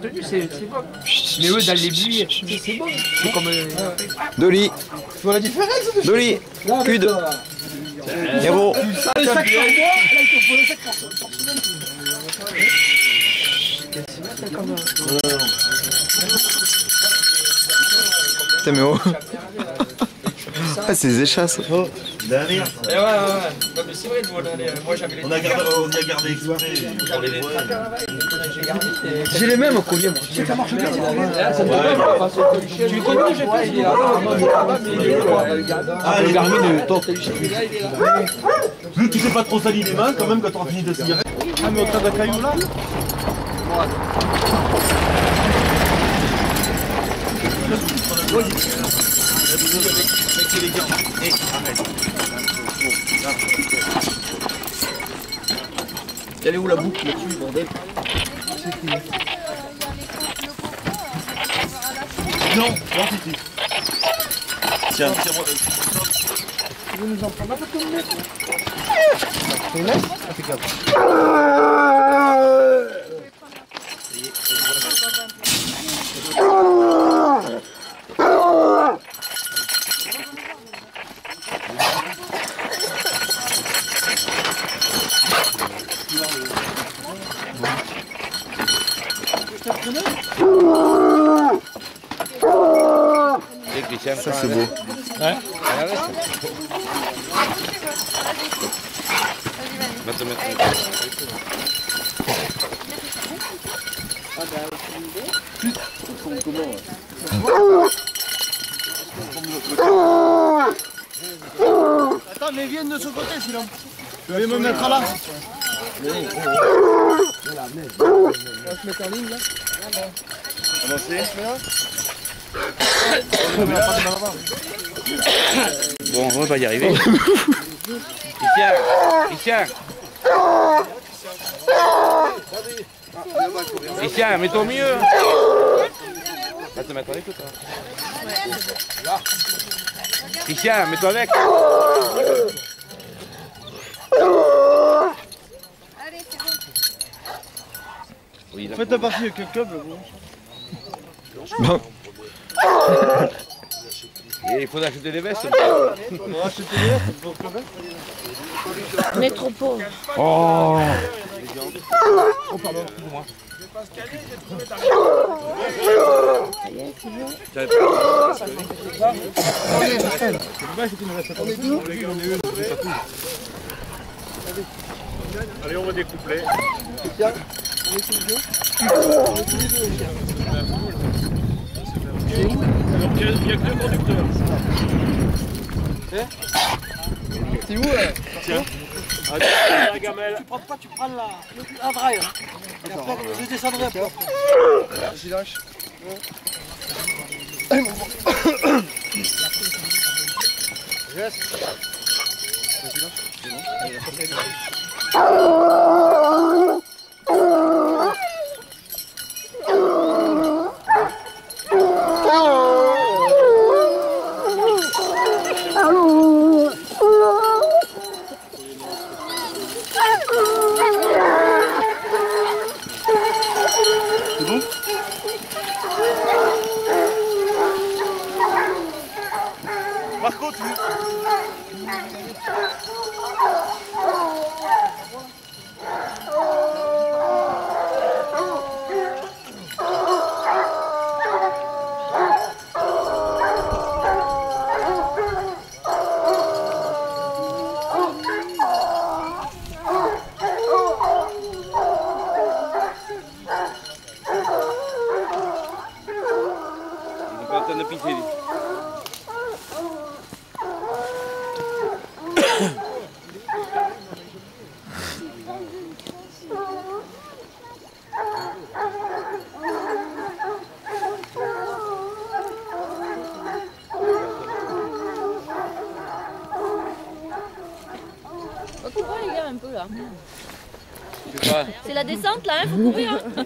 tenue, c'est bon. Mais eux, dans les buis, c'est bon. C'est comme... Dolly. Tu vois la différence? Dolly. Cud. Yabo. Le sac par mois, là il te faut le sac par Putain, mais oh. Ah, c'est des échasses. Oh, derrière. Ouais. Non, mais c'est vrai, nous, moi j'avais les... On y a gardé exprès pour les voir. J'ai les mêmes au collier, moi. Je sais que ça marche bien. Tu le connais, j'ai pas dit. Ah, le Garmin, toi, t'es Vu que tu t'es pas trop sali les mains, quand même, quand t'auras fini ta cigarette. Ah, mais autant de cailloux là? Elle est où la boucle là-dessus, bordel? Non, quantité. Tiens, tiens-moi. Tu veux nous en prendre un peu comme mec? Tu laisses? Impeccable. Ça, c'est beau. Ouais. Attends, mais viens de ce côté sinon. Je vais me mettre là. On va se mettre en ligne là. Bon, on va pas y arriver. Christian, mets-toi mieux. Va te mettre avec ou toi? Christian, mets-toi avec. Oui, Faites partie avec le club. Non. et il faut acheter des vestes. On va acheter des vestes pour le club. On est trop pauvres. Oh. Oh pardon, excuse-moi. Ça y est, c'est bon. On est deux. Allez, on va découpler. Tiens, on est tous les deux. Donc, il n'y a que deux conducteurs. C'est où Tiens. La gamelle. Tu prends pas, tu prends la vraie. Et après, je descendrai après. J'y lâche. Yes. Par contre, de pisser. On court les gars un peu là. C'est la descente là, hein, faut courir. Hein.